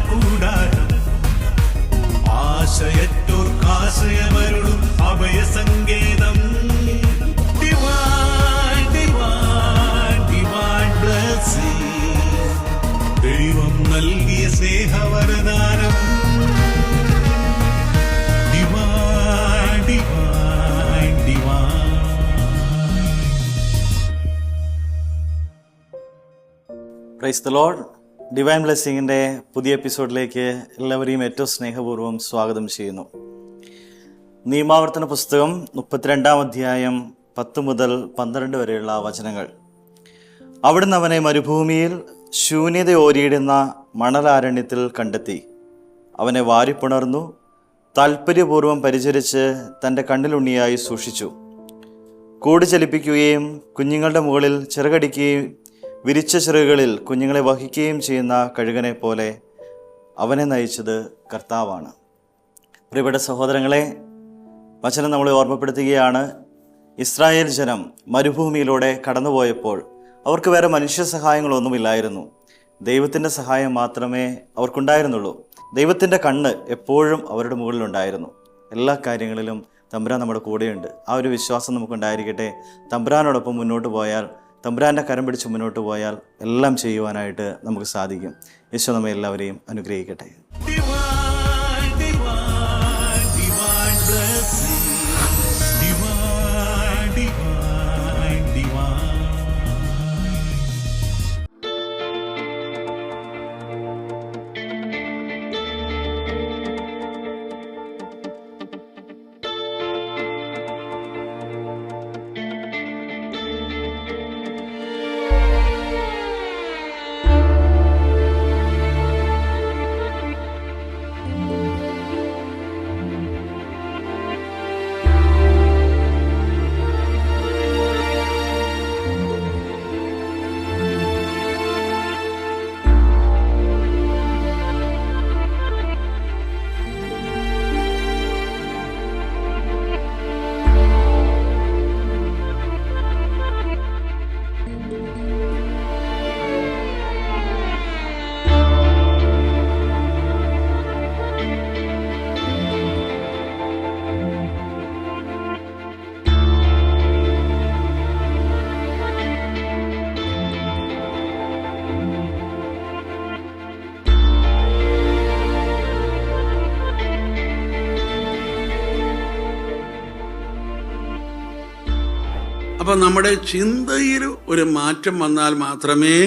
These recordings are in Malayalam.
കൂടാരം ആശയറ്റോർക്കാശയമരുളും അഭയസങ്കേതം Divine, divine, divine blessing. ദൈവം നൽകിയ സ്നേഹവരദാനം Divine, divine, divine. Praise the lord. Divine ബ്ലെസ്സിങ്ങിൻ്റെ പുതിയ എപ്പിസോഡിലേക്ക് എല്ലാവരെയും ഏറ്റവും സ്നേഹപൂർവ്വം സ്വാഗതം ചെയ്യുന്നു. നിയമാവർത്തന പുസ്തകം 32-ാം അധ്യായം 10 മുതൽ 12 വരെയുള്ള വചനങ്ങൾ. അവിടുന്ന് അവനെ മരുഭൂമിയിൽ ശൂന്യത ഓരിയിടുന്ന മണലാരണ്യത്തിൽ കണ്ടെത്തി. അവനെ വാരിപ്പുണർന്നു, താൽപ്പര്യപൂർവ്വം പരിചരിച്ച് തൻ്റെ കണ്ണിലുണ്ണിയായി സൂക്ഷിച്ചു. കൂട് ചലിപ്പിക്കുകയും കുഞ്ഞുങ്ങളുടെ മുകളിൽ ചിറകടിക്കുകയും വിരിച്ച ചിറകുകളിൽ കുഞ്ഞുങ്ങളെ വഹിക്കുകയും ചെയ്യുന്ന കഴുകനെ പോലെ അവനെ നയിച്ചത് കർത്താവാണ്. പ്രിയപ്പെട്ട സഹോദരങ്ങളെ, വചനം നമ്മളെ ഓർമ്മപ്പെടുത്തുകയാണ്. ഇസ്രായേൽ ജനം മരുഭൂമിയിലൂടെ കടന്നുപോയപ്പോൾ അവർക്ക് വേറെ മനുഷ്യ സഹായങ്ങളൊന്നുമില്ലായിരുന്നു. ദൈവത്തിൻ്റെ സഹായം മാത്രമേ അവർക്കുണ്ടായിരുന്നുള്ളൂ. ദൈവത്തിൻ്റെ കണ്ണ് എപ്പോഴും അവരുടെ മുകളിലുണ്ടായിരുന്നു. എല്ലാ കാര്യങ്ങളിലും തമ്പുരാൻ നമ്മുടെ കൂടെയുണ്ട്. ആ ഒരു വിശ്വാസം നമുക്കുണ്ടായിരിക്കട്ടെ. തമ്പുരാനോടൊപ്പം മുന്നോട്ട് പോയാൽ, തമ്പുരാൻ്റെ കരം പിടിച്ച് മുന്നോട്ട് പോയാൽ എല്ലാം ചെയ്യുവാനായിട്ട് നമുക്ക് സാധിക്കും. യേശു നമ്മെ എല്ലാവരെയും അനുഗ്രഹിക്കട്ടെ. അപ്പം നമ്മുടെ ചിന്തയിൽ ഒരു മാറ്റം വന്നാൽ മാത്രമേ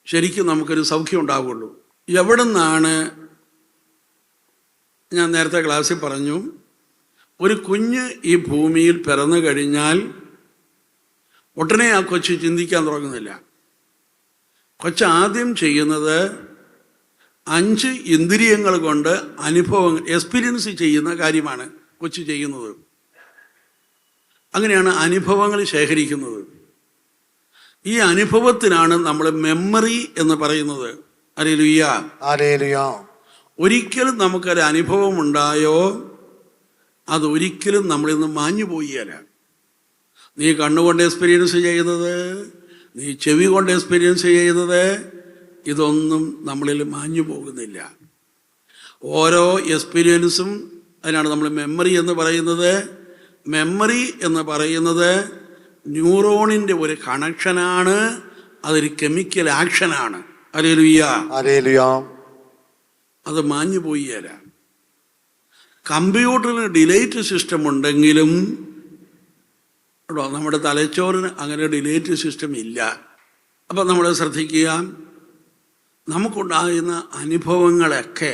ശരിക്കും നമുക്കൊരു സൗഖ്യം ഉണ്ടാവുകയുള്ളൂ. എവിടെ നിന്നാണ്, ഞാൻ നേരത്തെ ക്ലാസ്സിൽ പറഞ്ഞു, ഒരു കുഞ്ഞ് ഈ ഭൂമിയിൽ പിറന്നു കഴിഞ്ഞാൽ ഉടനെ ആ കൊച്ചു ചിന്തിക്കാൻ തുടങ്ങുന്നില്ല. കൊച്ച് ആദ്യം ചെയ്യുന്നത് 5 ഇന്ദ്രിയങ്ങൾ കൊണ്ട് അനുഭവങ്ങൾ എക്സ്പീരിയൻസ് ചെയ്യുന്ന കാര്യമാണ് കൊച്ചു ചെയ്യുന്നത്. അങ്ങനെയാണ് അനുഭവങ്ങൾ ശേഖരിക്കുന്നത്. ഈ അനുഭവത്തിനാണ് നമ്മൾ മെമ്മറി എന്ന് പറയുന്നത്. Hallelujah, hallelujah. ഒരിക്കലും നമുക്കൊരു അനുഭവം ഉണ്ടായോ അതൊരിക്കലും നമ്മളിൽ നിന്ന് മാഞ്ഞു പോയില്ല. നീ കണ്ണുകൊണ്ട് എക്സ്പീരിയൻസ് ചെയ്യുന്നത്, നീ ചെവി കൊണ്ട് എക്സ്പീരിയൻസ് ചെയ്യുന്നത്, ഇതൊന്നും നമ്മളിൽ മാഞ്ഞു പോകുന്നില്ല. ഓരോ എക്സ്പീരിയൻസും, അതിനാണ് നമ്മൾ മെമ്മറി എന്ന് പറയുന്നത്. മെമ്മറി എന്ന് പറയുന്നത് ന്യൂറോണിൻ്റെ ഒരു കണക്ഷനാണ്, അതൊരു കെമിക്കൽ ആക്ഷനാണ്. Hallelujah, hallelujah. അത് മാഞ്ഞു പോയില്ല. കമ്പ്യൂട്ടറിന് ഡിലേറ്റ് സിസ്റ്റം ഉണ്ടെങ്കിലും നമ്മുടെ തലച്ചോറിന് അങ്ങനെ ഡിലേറ്റ് സിസ്റ്റം ഇല്ല. അപ്പം നമ്മൾ ശ്രദ്ധിക്കുക, നമുക്കുണ്ടാകുന്ന അനുഭവങ്ങളൊക്കെ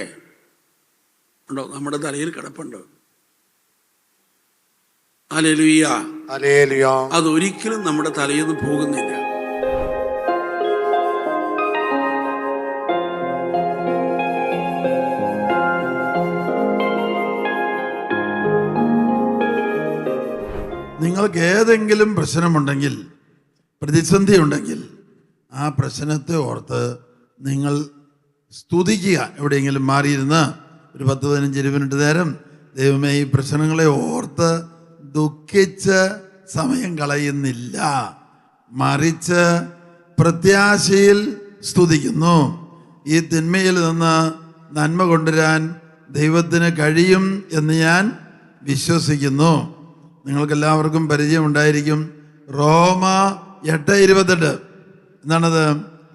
ഉണ്ടോ നമ്മുടെ തലയിൽ കിടപ്പുണ്ട്. Hallelujah, hallelujah. അതൊരിക്കലും നമ്മുടെ തലയിൽ നിന്ന് പോകുന്നില്ല. നിങ്ങൾക്ക് ഏതെങ്കിലും പ്രശ്നമുണ്ടെങ്കിൽ, പ്രതിസന്ധി ഉണ്ടെങ്കിൽ, ആ പ്രശ്നത്തെ ഓർത്ത് നിങ്ങൾ സ്തുതിക്കുക. എവിടെയെങ്കിലും മാറിയിരുന്ന് ഒരു 10-15 മിനിറ്റ് നേരം ദൈവമേ ഈ പ്രശ്നങ്ങളെ ഓർത്ത് ദുഃഖിച്ച് സമയം കളയുന്നില്ല, മറിച്ച് പ്രത്യാശയിൽ സ്തുതിക്കുന്നു. ഈ തിന്മയിൽ നിന്ന് നന്മ കൊണ്ടുവരാൻ ദൈവത്തിന് കഴിയും എന്ന് ഞാൻ വിശ്വസിക്കുന്നു. നിങ്ങൾക്കെല്ലാവർക്കും പരിചയമുണ്ടായിരിക്കും. റോമ 8:28 എന്താണത്?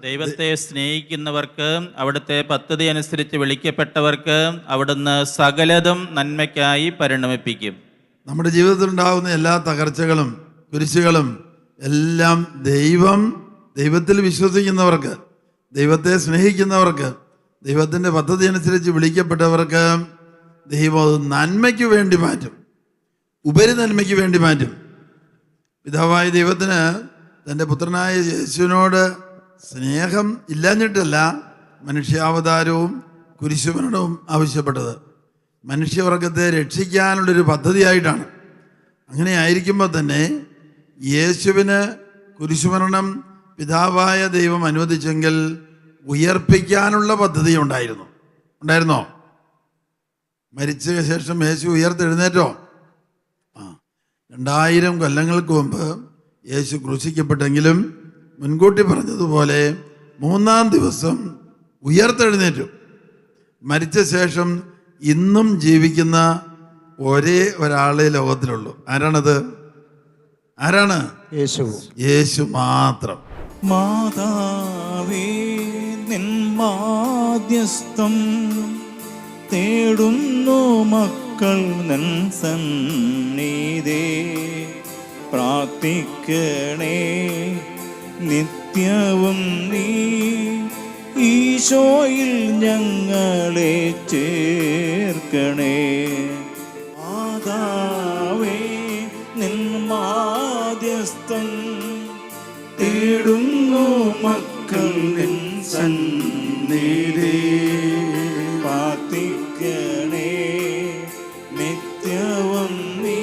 ദൈവത്തെ സ്നേഹിക്കുന്നവർക്ക് അവിടുത്തെ പദ്ധതി അനുസരിച്ച് വിളിക്കപ്പെട്ടവർക്ക് അവിടുന്ന് സകലതും നന്മയ്ക്കായി പരിണമിപ്പിക്കും. നമ്മുടെ ജീവിതത്തിലുണ്ടാകുന്ന എല്ലാ തകർച്ചകളും കുരിശുകളും എല്ലാം ദൈവത്തിൽ വിശ്വസിക്കുന്നവർക്ക്, ദൈവത്തെ സ്നേഹിക്കുന്നവർക്ക്, ദൈവത്തിൻ്റെ പദ്ധതി അനുസരിച്ച് വിളിക്കപ്പെട്ടവർക്ക് ദൈവം നന്മയ്ക്ക് വേണ്ടി മാറ്റും, ഉപരി നന്മയ്ക്ക് വേണ്ടി മാറ്റും. പിതാവായ ദൈവത്തിന് തൻ്റെ പുത്രനായ യേശുവിനോട് സ്നേഹം ഇല്ലാഞ്ഞിട്ടല്ല മനുഷ്യാവതാരവും കുരിശുമരണവും ആവശ്യപ്പെട്ടത്. മനുഷ്യവർഗത്തെ രക്ഷിക്കാനുള്ളൊരു പദ്ധതിയായിട്ടാണ്. അങ്ങനെ ആയിരിക്കുമ്പോൾ തന്നെ യേശുവിന് കുരിശുമരണം പിതാവായ ദൈവം അനുവദിച്ചെങ്കിൽ ഉയർപ്പിക്കാനുള്ള പദ്ധതി ഉണ്ടായിരുന്നോ? മരിച്ച ശേഷം യേശു ഉയർത്തെഴുന്നേറ്റോ? 2000 കൊല്ലങ്ങൾക്ക് മുമ്പ് യേശു ക്രൂശിക്കപ്പെട്ടെങ്കിലും മുൻകൂട്ടി പറഞ്ഞതുപോലെ 3-ാം ദിവസം ഉയർത്തെഴുന്നേറ്റു. മരിച്ച ശേഷം ഇന്നും ജീവിക്കുന്ന ഒരേ ഒരാളെ ലോകത്തിലുള്ളൂ. ആരാണ്? യേശു മാത്രം. മാതാവേ നിൻ മാധ്യസ്ഥം തേടുന്നു മക്കൾ നിൻ സന്നിധേ, പ്രാർത്ഥിക്കണേ നിത്യവും നീ ഈശോയിൽ ഞങ്ങളെ ചേർക്കണേ. മാതാവേ നിൻ മാധ്യസ്ഥം തേടുന്നു മക്കൾ നിൻ സന്നിധി, പ്രാർത്ഥിക്കണേ നിത്യവും നീ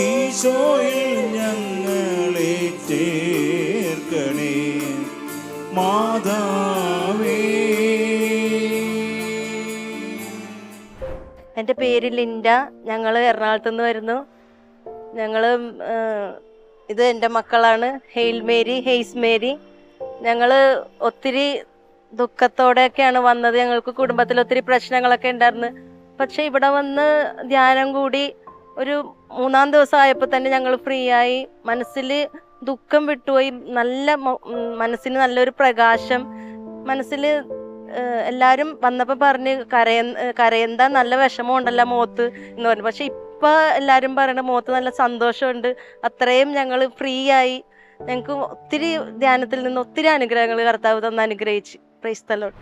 ഈശോയിൽ ഞങ്ങളെ ചേർക്കണേ. മാതാവേ. എൻ്റെ പേര് ലിൻഡ. ഞങ്ങൾ എറണാകുളത്ത് നിന്ന് വരുന്നു. ഇത് എൻ്റെ മക്കളാണ്, ഹെയ്സ് മേരി. ഞങ്ങൾ ഒത്തിരി ദുഃഖത്തോടെയൊക്കെയാണ് വന്നത്. ഞങ്ങൾക്ക് കുടുംബത്തിൽ ഒത്തിരി പ്രശ്നങ്ങളൊക്കെ ഉണ്ടായിരുന്നു. പക്ഷെ ഇവിടെ വന്ന് ധ്യാനം കൂടി ഒരു 3-ാം ദിവസം ആയപ്പോൾ തന്നെ ഞങ്ങൾ ഫ്രീ ആയി. മനസ്സിൽ ദുഃഖം വിട്ടുപോയി. മനസ്സിന് നല്ലൊരു പ്രകാശം. മനസ്സിൽ എല്ലാവരും വന്നപ്പോൾ പറഞ്ഞ് കരയെന്താ നല്ല വിഷമം ഉണ്ടല്ലോ മുഖത്ത് എന്ന് പറഞ്ഞു. പക്ഷെ ഇപ്പം എല്ലാവരും പറയണ മുഖത്ത് നല്ല സന്തോഷമുണ്ട്. അത്രയും ഞങ്ങൾ ഫ്രീ ആയി. ഞങ്ങൾക്ക് ഒത്തിരി ധ്യാനത്തിൽ നിന്ന് ഒത്തിരി അനുഗ്രഹങ്ങൾ കർത്താവ് തന്ന് അനുഗ്രഹിച്ച്. Price the Lord.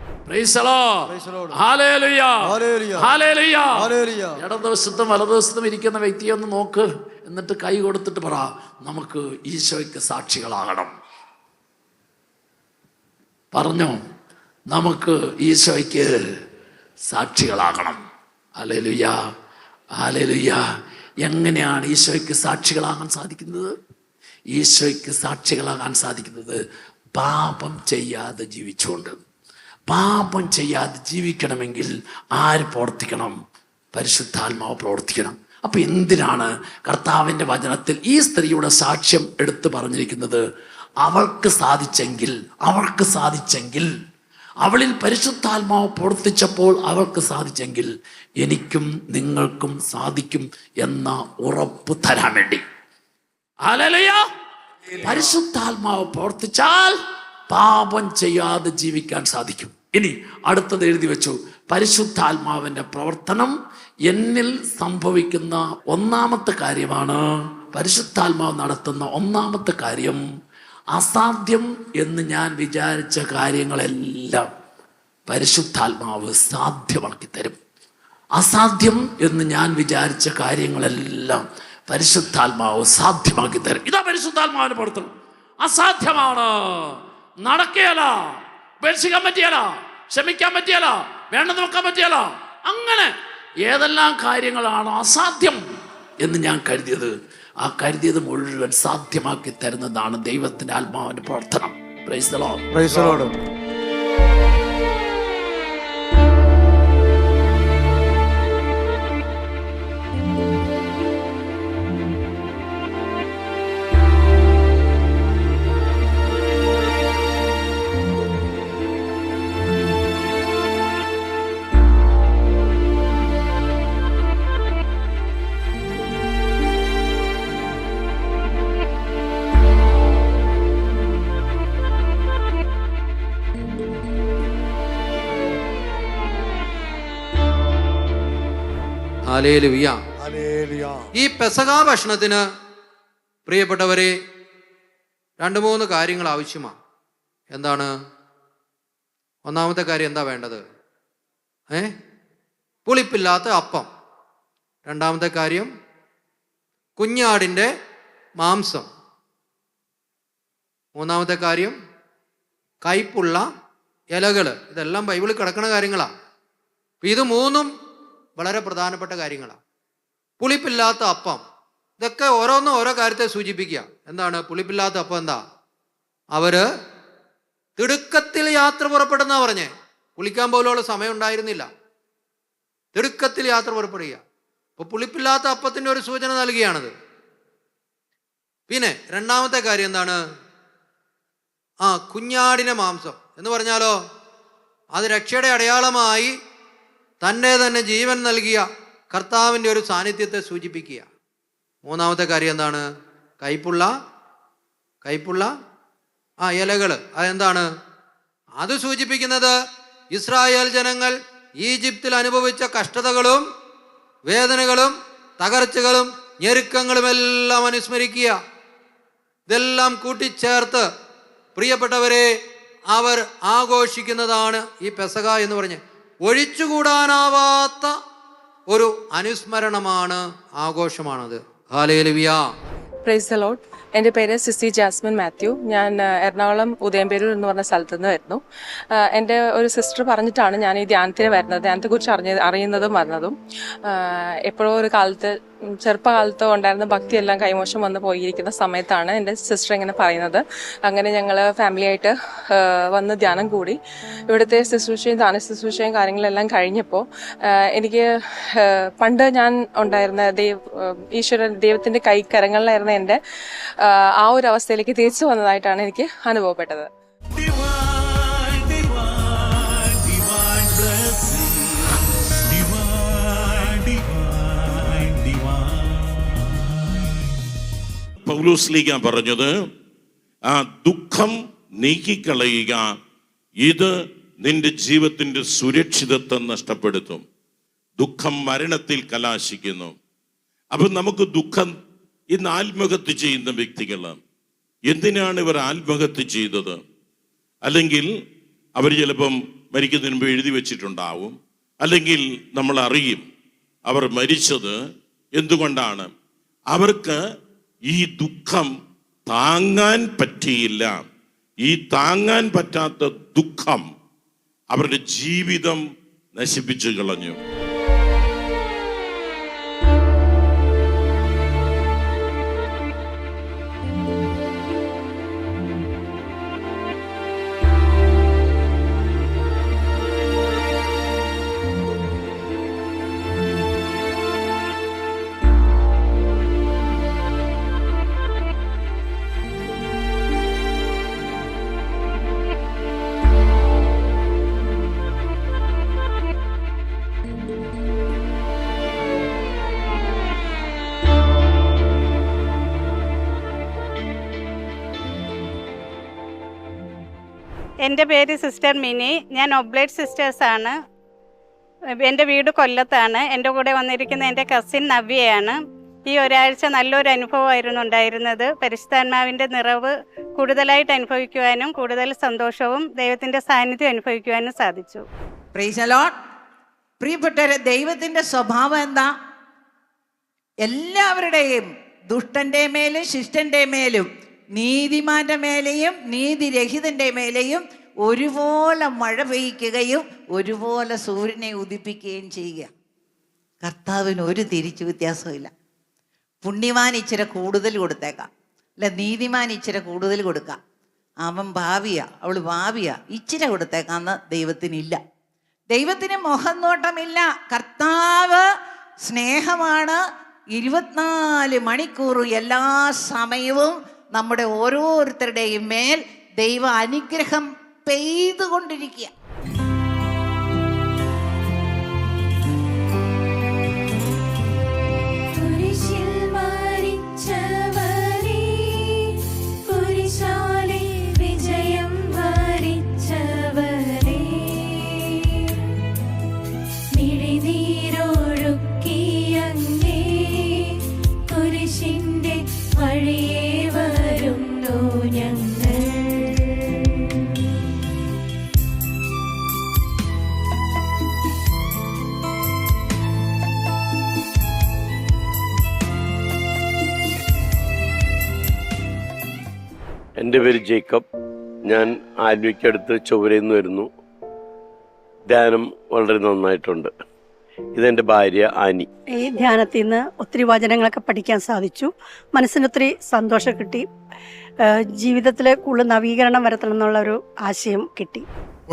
ഇടതുവശത്തും വലതുവശത്തും ഇരിക്കുന്ന വ്യക്തിയെ ഒന്ന് നോക്ക്, എന്നിട്ട് കൈ കൊടുത്തിട്ട് പറ, നമുക്ക് ഈശോയ്ക്ക് സാക്ഷികളാകണം. പറഞ്ഞോ, നമുക്ക് ഈശോയ്ക്ക് സാക്ഷികളാകണം. Hallelujah, hallelujah. എങ്ങനെയാണ് ഈശോയ്ക്ക് സാക്ഷികളാകാൻ സാധിക്കുന്നത്? ഈശോയ്ക്ക് സാക്ഷികളാകാൻ സാധിക്കുന്നത് പാപം ചെയ്യാതെ ജീവിച്ചുകൊണ്ട്. പാപം ചെയ്യാതെ ജീവിക്കണമെങ്കിൽ ആര് പ്രവർത്തിക്കണം? പരിശുദ്ധാത്മാവ് പ്രവർത്തിക്കണം. അപ്പൊ എന്തിനാണ് കർത്താവിൻ്റെ വചനത്തിൽ ഈ സ്ത്രീയുടെ സാക്ഷ്യം എടുത്തു പറഞ്ഞിരിക്കുന്നത്? അവൾക്ക് സാധിച്ചെങ്കിൽ അവളിൽ പരിശുദ്ധാത്മാവ് പ്രവർത്തിച്ചപ്പോൾ അവൾക്ക് സാധിച്ചെങ്കിൽ എനിക്കും നിങ്ങൾക്കും സാധിക്കും എന്ന ഉറപ്പ് തരാൻ വേണ്ടി. ഹല്ലേലൂയ. പരിശുദ്ധാത്മാവ് പ്രവർത്തിച്ചാൽ പാപം ചെയ്യാതെ ജീവിക്കാൻ സാധിക്കും. ഇനി അടുത്തത് എഴുതി വെച്ചു. പരിശുദ്ധാത്മാവിന്റെ പ്രവർത്തനം എന്നിൽ സംഭവിക്കുന്ന ഒന്നാമത്തെ കാര്യമാണ്. പരിശുദ്ധാത്മാവ് നടത്തുന്ന ഒന്നാമത്തെ കാര്യം, അസാധ്യം എന്ന് ഞാൻ വിചാരിച്ച കാര്യങ്ങളെല്ലാം പരിശുദ്ധാത്മാവ് സാധ്യമാക്കി തരും. അസാധ്യം എന്ന് ഞാൻ വിചാരിച്ച കാര്യങ്ങളെല്ലാം പരിശുദ്ധാത്മാവ് സാധ്യമാക്കി തരും. ഇതാ പരിശുദ്ധാത്മാവിന്റെ പ്രവർത്തനം. അസാധ്യമാണ്, നടക്കുകയല്ല, ഉപേക്ഷിക്കാൻ പറ്റിയല്ല, ക്ഷമിക്കാൻ പറ്റിയല്ല, വേണ്ടെന്ന് വെക്കാൻ പറ്റിയല്ല, അങ്ങനെ ഏതെല്ലാം കാര്യങ്ങളാണ് അസാധ്യം എന്ന് ഞാൻ കരുതിയത്, ആ കരുതിയത് മുഴുവൻ സാധ്യമാക്കി തരുന്നതാണ് ദൈവത്തിന്റെ ആത്മാവിന്റെ പ്രവർത്തനം. Price the Lord. Price the Lord. Hallelujah. Hallelujah. ഈ പെസഹ ഭക്ഷണത്തിന് പ്രിയപ്പെട്ടവരെ 2-3 കാര്യങ്ങൾ ആവശ്യമാണ്. എന്താണ്? ഒന്നാമത്തെ കാര്യം എന്താ വേണ്ടത്? പുളിപ്പില്ലാത്ത അപ്പം. രണ്ടാമത്തെ കാര്യം കുഞ്ഞാടിൻ്റെ മാംസം. മൂന്നാമത്തെ കാര്യം കയ്പുള്ള ഇലകൾ. ഇതെല്ലാം ബൈബിളിൽ കിടക്കുന്ന കാര്യങ്ങളാണ്. ഇത് 3 വളരെ പ്രധാനപ്പെട്ട കാര്യങ്ങളാണ്. പുളിപ്പില്ലാത്ത അപ്പം, ഇതൊക്കെ ഓരോന്നും ഓരോ കാര്യത്തെ സൂചിപ്പിക്കുക. എന്താണ് പുളിപ്പില്ലാത്ത അപ്പം? എന്താ? അവര് തിടുക്കത്തിൽ യാത്ര പുറപ്പെടുന്ന പറഞ്ഞേ. കുളിക്കാൻ പോലുള്ള സമയം ഉണ്ടായിരുന്നില്ല. തിടുക്കത്തിൽ യാത്ര പുറപ്പെടുക. അപ്പൊ പുളിപ്പില്ലാത്ത അപ്പത്തിന്റെ ഒരു സൂചന നൽകുകയാണത്. പിന്നെ രണ്ടാമത്തെ കാര്യം എന്താണ്? കുഞ്ഞാടിന്റെ മാംസം എന്ന് പറഞ്ഞാലോ, അത് രക്ഷയുടെ അടയാളമായി തന്നെ ജീവൻ നൽകിയ കർത്താവിൻ്റെ ഒരു സാന്നിധ്യത്തെ സൂചിപ്പിക്കുക. മൂന്നാമത്തെ കാര്യം എന്താണ്? കയ്പുള്ള ഇലകൾ. അതെന്താണ്? അത് സൂചിപ്പിക്കുന്നത് ഇസ്രായേൽ ജനങ്ങൾ ഈജിപ്തിൽ അനുഭവിച്ച കഷ്ടതകളും വേദനകളും തകർച്ചകളും ഞെരുക്കങ്ങളും എല്ലാം അനുസ്മരിക്കുക. ഇതെല്ലാം കൂട്ടിച്ചേർത്ത് പ്രിയപ്പെട്ടവരെ അവർ ആഘോഷിക്കുന്നതാണ് ഈ പെസഹ എന്ന് പറഞ്ഞ്. ഒഴിച്ചുകൂടാനാവാത്ത ഒരു അനുസ്മരണമാണ്, ആഘോഷമാണത്. ഹല്ലേലൂയ. Price the Lord. എൻ്റെ പേര് സിസി ജാസ്മിൻ മാത്യു. ഞാൻ എറണാകുളം ഉദയംപേരൂർ എന്ന് പറഞ്ഞ സ്ഥലത്തു നിന്ന് വരുന്നു. എൻ്റെ ഒരു സിസ്റ്റർ പറഞ്ഞിട്ടാണ് ഞാൻ ഈ ധ്യാനത്തിന് വരുന്നത്, ധ്യാനത്തെക്കുറിച്ച് അറിയുന്നതും വരുന്നതും. എപ്പോഴോ ഒരു കാലത്ത്, ചെറുപ്പകാലത്ത് ഉണ്ടായിരുന്ന ഭക്തിയെല്ലാം കൈമോശം വന്ന് പോയിരിക്കുന്ന സമയത്താണ് എൻ്റെ സിസ്റ്റർ ഇങ്ങനെ പറയുന്നത്. അങ്ങനെ ഞങ്ങൾ ഫാമിലിയായിട്ട് വന്ന് ധ്യാനം കൂടി. ഇവിടുത്തെ ശുശ്രൂഷയും ദാന ശുശ്രൂഷയും കാര്യങ്ങളെല്ലാം കഴിഞ്ഞപ്പോൾ എനിക്ക് പണ്ട് ഞാൻ ഉണ്ടായിരുന്ന ദൈവത്തിൻ്റെ കരങ്ങളിലായിരുന്ന എൻ്റെ ആ ഒരു അവസ്ഥയിലേക്ക് തിരിച്ചു വന്നതായിട്ടാണ് എനിക്ക് അനുഭവപ്പെട്ടത്. Divine, divine, divine blessing. Divine, divine, divine. Paulose Sleeha പറഞ്ഞത്, ആ ദുഃഖം നീക്കിക്കളയുക, ഇത് നിന്റെ ജീവിതത്തിന്റെ സുരക്ഷിതത്വം നഷ്ടപ്പെടുത്തും. ദുഃഖം മരണത്തിൽ കലാശിക്കുന്നു. അപ്പൊ നമുക്ക് ദുഃഖം, ഇന്ന് ആത്മഹത്യ ചെയ്യുന്ന വ്യക്തികൾ എന്തിനാണ് ഇവർ ആത്മഹത്യ ചെയ്തത്? അല്ലെങ്കിൽ അവർ ചിലപ്പം മരിക്കുന്നതിന് മുമ്പ് എഴുതി വെച്ചിട്ടുണ്ടാവും, അല്ലെങ്കിൽ നമ്മൾ അറിയും അവർ മരിച്ചത് എന്തുകൊണ്ടാണ്. അവർക്ക് ഈ ദുഃഖം താങ്ങാൻ പറ്റിയില്ല. ഈ താങ്ങാൻ പറ്റാത്ത ദുഃഖം അവരുടെ ജീവിതം നശിപ്പിച്ചു കളഞ്ഞു. എൻ്റെ പേര് സിസ്റ്റർ മിനി. ഞാൻ ഒബ്ലേറ്റ് സിസ്റ്റേഴ്സാണ്. എൻ്റെ വീട് കൊല്ലത്താണ്. എൻ്റെ കൂടെ വന്നിരിക്കുന്ന എൻ്റെ കസിൻ നവ്യയാണ്. ഈ ഒരാഴ്ച നല്ലൊരു അനുഭവമായിരുന്നു ഉണ്ടായിരുന്നത്. പരിശുദ്ധാത്മാവിൻ്റെ നിറവ് കൂടുതലായിട്ട് അനുഭവിക്കുവാനും കൂടുതൽ സന്തോഷവും ദൈവത്തിൻ്റെ സാന്നിധ്യം അനുഭവിക്കുവാനും സാധിച്ചു. Price the Lord. പ്രിയപ്പെട്ടവരെ, ദൈവത്തിൻ്റെ സ്വഭാവം എന്താ? എല്ലാവരുടെയും, ദുഷ്ടൻ്റെ മേലും ശിഷ്ടൻ്റെ മേലും നീതിമാന്റെ മേലെയും നീതിരഹിതൻ്റെ മേലെയും ഒരുപോലെ മഴ പെയ്യ്ക്കുകയും ഒരുപോലെ സൂര്യനെ ഉദിപ്പിക്കുകയും ചെയ്യുക. കർത്താവിന് ഒരു തിരിച്ചു വ്യത്യാസമില്ല. പുണ്യവാൻ ഇച്ചിരി കൂടുതൽ കൊടുത്തേക്കാം, അല്ല നീതിമാൻ ഇച്ചിരി കൂടുതൽ കൊടുക്കാം. അവൻ ഭാവിയാ, അവൾ ഭാവിയാ, ഇച്ചിരി കൊടുത്തേക്കാന്ന് ദൈവത്തിനില്ല. ദൈവത്തിന് മുഖം നോട്ടമില്ല. കർത്താവ് സ്നേഹമാണ്. 24 മണിക്കൂറും എല്ലാ സമയവും നമ്മുടെ ഓരോരുത്തരുടെയും മേൽ ദൈവ അനുഗ്രഹം പെയ്തുകൊണ്ടിരിക്കുക. നീരൊഴുക്കിയ വഴിയേ വരുന്നു ഞങ്ങൾ. എൻ്റെ പേര് ജേക്കബ്. ഞാൻ ആൽവിക്കടുത്ത് ചൊവ്വരയിൽ നിന്ന് വരുന്നു. ധ്യാനം വളരെ നന്നായിട്ടുണ്ട്. ഇതെൻ്റെ ഭാര്യ ആനി. ഈ ധ്യാനത്തിൽ നിന്ന് ഒത്തിരി വചനങ്ങളൊക്കെ പഠിക്കാൻ സാധിച്ചു. മനസ്സിനൊത്തിരി സന്തോഷം കിട്ടി. ജീവിതത്തിലെ കൂടുതൽ നവീകരണം വരുത്തണം എന്നുള്ള ഒരു ആശയം കിട്ടി.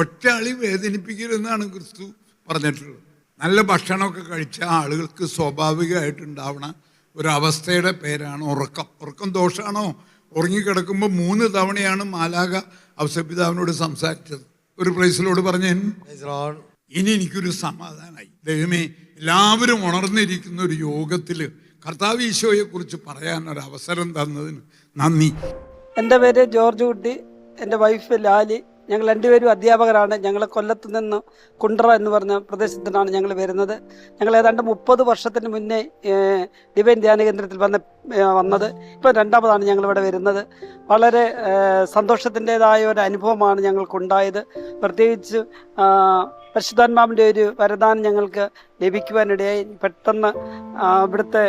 ഒറ്റയാളി വേദനിപ്പിക്കരുതെന്നാണ് ക്രിസ്തു പറഞ്ഞിട്ടുള്ളത്. നല്ല ഭക്ഷണമൊക്കെ കഴിച്ച ആളുകൾക്ക് സ്വാഭാവികമായിട്ടുണ്ടാവണ ഒരവസ്ഥയുടെ പേരാണ് ഉറക്കം. ഉറക്കം ദോഷമാണോ? ഉറങ്ങിക്കിടക്കുമ്പോൾ 3 തവണയാണ് മാലാഖ ഔസപിതാവിനോട് സംസാരിച്ചത്. ഒരു പ്രൈസിലോട് പറഞ്ഞു, ഇനി എനിക്കൊരു സമാധാനമായി. ദൈവമേ, എല്ലാവരും ഉണർന്നിരിക്കുന്ന ഒരു യോഗത്തിൽ കർത്താവ് ഈശോയെക്കുറിച്ച് പറയാൻ ഒരു അവസരം തന്നതിന് നന്ദി. എൻ്റെ പേര് ജോർജ് കുട്ടി, എൻ്റെ വൈഫ് ലാലി. ഞങ്ങൾ രണ്ടുപേരും അധ്യാപകരാണ്. ഞങ്ങൾ കൊല്ലത്ത് നിന്ന് കുണ്ട്ര എന്ന് പറഞ്ഞ പ്രദേശത്തിനാണ് ഞങ്ങൾ വരുന്നത്. ഞങ്ങൾ ഏതാണ്ട് 30 വർഷത്തിന് മുന്നേ ഡിവൈൻ ധ്യാന കേന്ദ്രത്തിൽ വന്നത്. ഇപ്പോൾ 2ാമതാണ് ഞങ്ങളിവിടെ വരുന്നത്. വളരെ സന്തോഷത്തിൻ്റെതായ ഒരു അനുഭവമാണ് ഞങ്ങൾക്കുണ്ടായത്. പ്രത്യേകിച്ച് പരിശുദ്ധാത്മാവിൻ്റെ ഒരു വരദാനം ഞങ്ങൾക്ക് ലഭിക്കുവാനിടയായി. പെട്ടെന്ന് ഇവിടുത്തെ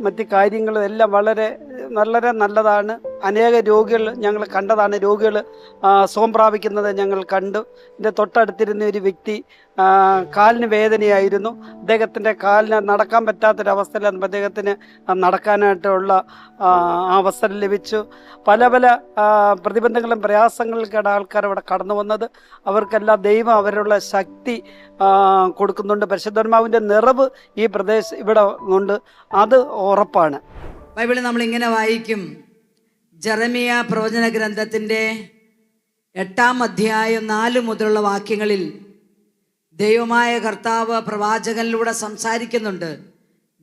മറ്റ് കാര്യങ്ങളും എല്ലാം വളരെ വളരെ നല്ലതാണ്. അനേക രോഗികൾ ഞങ്ങൾ കണ്ടതാണ്. രോഗികൾ സുഖം പ്രാപിക്കുന്നത് ഞങ്ങൾ കണ്ടു. എൻ്റെ തൊട്ടടുത്തിരുന്ന ഒരു വ്യക്തി കാലിന് വേദനയായിരുന്നു. അദ്ദേഹത്തിൻ്റെ കാലിന് നടക്കാൻ പറ്റാത്തൊരവസ്ഥയിൽ അദ്ദേഹത്തിന് നടക്കാനായിട്ടുള്ള അവസരം ലഭിച്ചു. പല പല പ്രതിബന്ധങ്ങളും പ്രയാസങ്ങൾക്കാണ് ആൾക്കാർ ഇവിടെ കടന്നു വന്നത്. അവർക്കെല്ലാം ദൈവം അവരുള്ള ശക്തി കൊടുക്കുന്നുണ്ട്. പരിശുദ്ധാത്മാവിൻ്റെ നിറവ് ഈ ഇവിടെ ഉണ്ട്, അത് ഉറപ്പാണ്. ബൈബിളിൽ നമ്മൾ ഇങ്ങനെ വായിക്കും. ജെറമിയ പ്രവചന ഗ്രന്ഥത്തിൻ്റെ 8-ാം അധ്യായം 4 മുതലുള്ള വാക്യങ്ങളിൽ ദൈവമായ കർത്താവ് പ്രവാചകനിലൂടെ സംസാരിക്കുന്നുണ്ട്.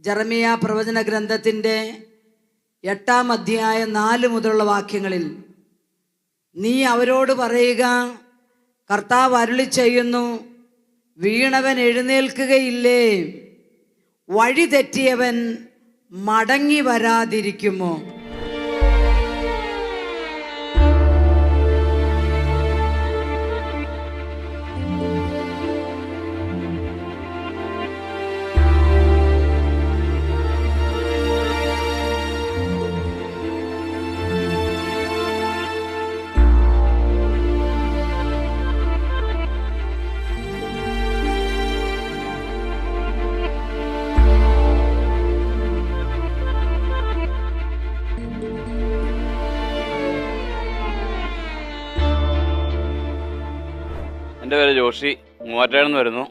ജെറമിയ പ്രവചന ഗ്രന്ഥത്തിൻ്റെ 8-ാം അധ്യായം 4 മുതലുള്ള വാക്യങ്ങളിൽ, നീ അവരോട് പറയുക, കർത്താവ് അരുളി ചെയ്യുന്നു, വീണവൻ എഴുന്നേൽക്കുകയില്ലേ? വഴി തെറ്റിയവൻ മടങ്ങി വരാതിരിക്കുമോ? എൻ്റെ പേര് ജോഷി, മൂവാറ്റുപുഴയിൽ നിന്ന് വരുന്നു.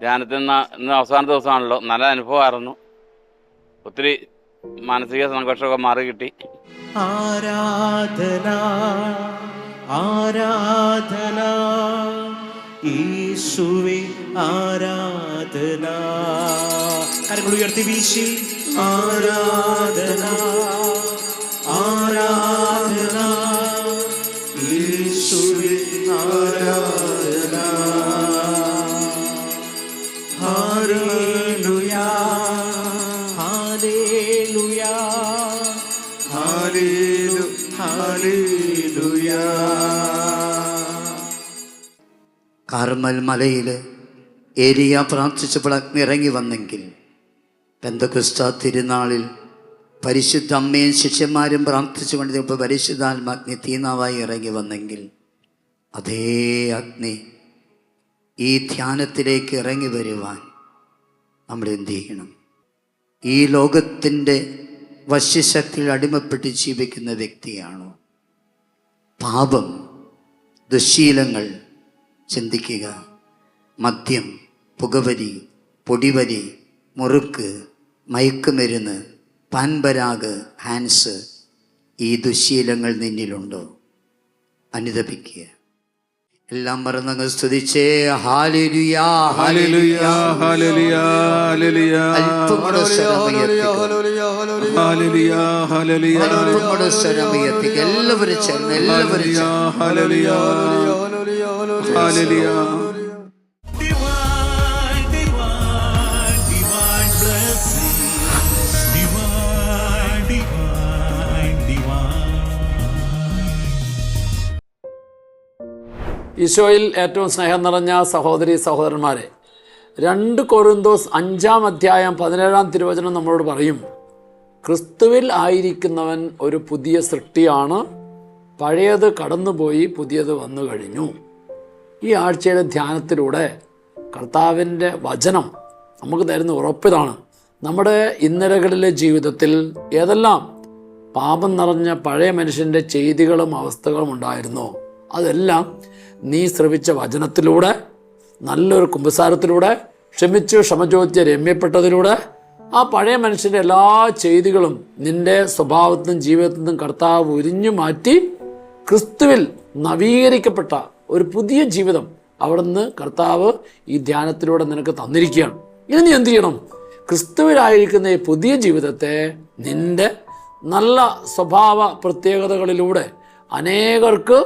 ധ്യാനത്തിൽ ഇന്ന് അവസാന ദിവസമാണല്ലോ. നല്ല അനുഭവമായിരുന്നു. ഒത്തിരി മാനസിക സംഘർഷമൊക്കെ മാറി കിട്ടി. ആരാധന ആരാധന യേശുവേ ആരാധന. കരങ്ങൾ ഉയർത്തി വീശി ആരാധന ആരാധന യേശുവേ ആരാധന. ഹല്ലേലൂയാ ഹല്ലേലൂയാ ഹല്ലേലൂയാ. കാർമൽ മലയിൽ ഏലിയ പ്രാർത്ഥിച്ചപ്പോൾ അഗ്നി ഇറങ്ങി വന്നെങ്കിൽ, പെന്തക്കോസ്താ തിരുനാളിൽ പരിശുദ്ധ അമ്മയും ശിഷ്യന്മാരും പ്രാർത്ഥിച്ചുകൊണ്ടിരുന്നപ്പോൾ പരിശുദ്ധാത്മാഗ്നി തീനാവായി ഇറങ്ങി വന്നെങ്കിൽ, അതേ അഗ്നി ഈ ധ്യാനത്തിലേക്ക് ഇറങ്ങി വരുവാൻ നമ്മൾ എന്ത് ചെയ്യണം? ഈ ലോകത്തിൻ്റെ വശ്യശക്തിയിൽ അടിമപ്പെട്ട് ജീവിക്കുന്ന വ്യക്തിയാണോ? പാപം, ദുശ്ശീലങ്ങൾ ചിന്തിക്കുക. മദ്യം, പുകവലി, പൊടിവലി, മുറുക്ക്, മയക്കുമരുന്ന്, പാൻപരാഗ്, ഹാൻസ്, ഈ ദുശ്ശീലങ്ങൾ നിന്നിലുണ്ടോ? അനുതപിക്കുക. എല്ലാം മറന്നങ്ങ് സ്തുതിച്ചേ ഹല്ലേലൂയാ ഹല്ലേലൂയാ ഹല്ലേലൂയാ ഹല്ലേലൂയാ. അല്പം സ്വരമയത്തിക്ക് എല്ലാവരും ചേർന്ന് ഹല്ലേലൂയാ ഹല്ലേലൂയാ. Divine, divine, divine blessing. Divine, divine. ഈശോയിൽ ഏറ്റവും സ്നേഹം നിറഞ്ഞ സഹോദരി സഹോദരന്മാരെ, 2 കൊരിന്തോസ് 5-ാം അധ്യായം 17-ാം തിരുവചനം നമ്മളോട് പറയും, ക്രിസ്തുവിൽ ആയിരിക്കുന്നവൻ ഒരു പുതിയ സൃഷ്ടിയാണ്, പഴയത് കടന്നുപോയി പുതിയത് വന്നു കഴിഞ്ഞു. ഈ ആഴ്ചയുടെ ധ്യാനത്തിലൂടെ കർത്താവിൻ്റെ വചനം നമുക്ക് തരുന്ന ഉറപ്പിതാണ്. നമ്മുടെ ഇന്നലകളിലെ ജീവിതത്തിൽ ഏതെല്ലാം പാപം നിറഞ്ഞ പഴയ മനുഷ്യൻ്റെ ചെയ്തികളും അവസ്ഥകളും ഉണ്ടായിരുന്നോ, അതെല്ലാം നീ ശ്രവിച്ച വചനത്തിലൂടെ, നല്ലൊരു കുമ്പസാരത്തിലൂടെ, ക്ഷമിച്ച് ക്ഷമ ചോദിച്ച് രമ്യപ്പെട്ടതിലൂടെ ആ പഴയ മനുഷ്യൻ്റെ എല്ലാ ചെയ്തികളും നിന്റെ സ്വഭാവത്തിൽ നിന്നും ജീവിതത്തിൽ നിന്നും കർത്താവ് ഉരിഞ്ഞു മാറ്റി ക്രിസ്തുവിൽ നവീകരിക്കപ്പെട്ട ഒരു പുതിയ ജീവിതം അവിടുന്ന് കർത്താവ് ഈ ധ്യാനത്തിലൂടെ നിനക്ക് തന്നിരിക്കുകയാണ്. ഇനി നീ എന്ത് ചെയ്യണം? ക്രിസ്തുവിലായിരിക്കുന്ന ഈ പുതിയ ജീവിതത്തെ നിന്റെ നല്ല സ്വഭാവ പ്രത്യേകതകളിലൂടെ അനേകർക്ക്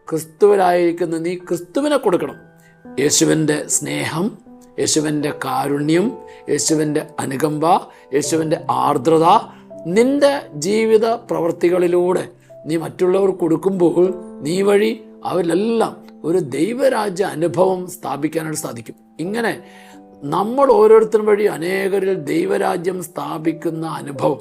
ക്രിസ്തുവിലായിരിക്കുന്ന നീ ക്രിസ്തുവിനെ കൊടുക്കണം. യേശുവിൻ്റെ സ്നേഹം, യേശുവിൻ്റെ കാരുണ്യം, യേശുവിൻ്റെ അനുകമ്പ, യേശുവിൻ്റെ ആർദ്രത നിന്റെ ജീവിത പ്രവൃത്തികളിലൂടെ നീ മറ്റുള്ളവർക്ക് കൊടുക്കുമ്പോൾ നീ വഴി അവരിലെല്ലാം ഒരു ദൈവരാജ്യ അനുഭവം സ്ഥാപിക്കാനായിട്ട് സാധിക്കും. ഇങ്ങനെ നമ്മൾ ഓരോരുത്തരും വഴി അനേകരിൽ ദൈവരാജ്യം സ്ഥാപിക്കുന്ന അനുഭവം,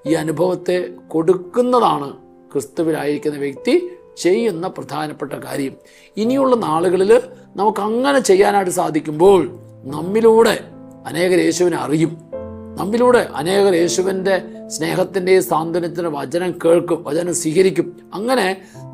ഈ അനുഭവത്തെ കൊടുക്കുന്നതാണ് ക്രിസ്തുവിലായിരിക്കുന്ന വ്യക്തി ചെയ്യുന്ന പ്രധാനപ്പെട്ട കാര്യം. ഇനിയുള്ള നാളുകളിൽ നമുക്ക് അങ്ങനെ ചെയ്യാനായിട്ട് സാധിക്കുമ്പോൾ നമ്മിലൂടെ അനേകർ യേശുവിനെ അറിയും, നമ്മിലൂടെ അനേകർ യേശുവിൻ്റെ സ്നേഹത്തിൻ്റെയും സാന്ത്വനത്തിൻ്റെ വചനം കേൾക്കും, വചനം സ്വീകരിക്കും. അങ്ങനെ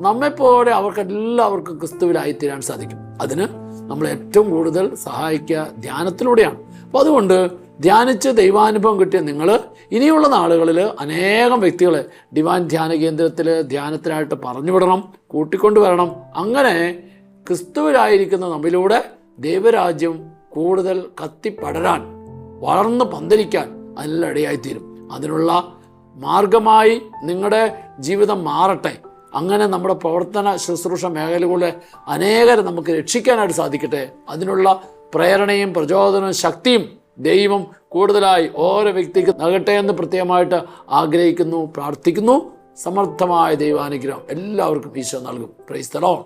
നമ്മെപ്പോലെ അവർക്കെല്ലാവർക്കും ക്രിസ്തുവിലായിത്തീരാൻ സാധിക്കും. അതിന് നമ്മൾ ഏറ്റവും കൂടുതൽ സഹായിക്കുക ധ്യാനത്തിലൂടെയാണ്. അപ്പോൾ അതുകൊണ്ട് ധ്യാനിച്ച് ദൈവാനുഭവം കിട്ടിയ നിങ്ങൾ ഇനിയുള്ള നാളുകളിൽ അനേകം വ്യക്തികളെ ഡിവൈൻ ധ്യാന കേന്ദ്രത്തിൽ ധ്യാനത്തിനായിട്ട് പറഞ്ഞുവിടണം, കൂട്ടിക്കൊണ്ടുവരണം. അങ്ങനെ ക്രിസ്തുവിലായിരിക്കുന്ന നമ്മിലൂടെ ദൈവരാജ്യം കൂടുതൽ കത്തിപ്പടരാൻ, വളർന്ന് പന്തലിക്കാൻ അതിനെല്ലാം ഇടയായിത്തീരും. അതിനുള്ള മാർഗമായി നിങ്ങളുടെ ജീവിതം മാറട്ടെ. അങ്ങനെ നമ്മുടെ പ്രവർത്തന ശുശ്രൂഷ മേഖലകളിലെ അനേകരെ നമുക്ക് രക്ഷിക്കാനായിട്ട് സാധിക്കട്ടെ. അതിനുള്ള പ്രേരണയും പ്രചോദനവും ശക്തിയും ദൈവം കൂടുതലായി ഓരോ വ്യക്തിക്ക് നൽകട്ടെ എന്ന് പ്രത്യേകമായിട്ട് ആഗ്രഹിക്കുന്നു, പ്രാർത്ഥിക്കുന്നു. സമർത്ഥമായ ദൈവാനുഗ്രഹം എല്ലാവർക്കും ഈശോ നൽകും. Price the Lord.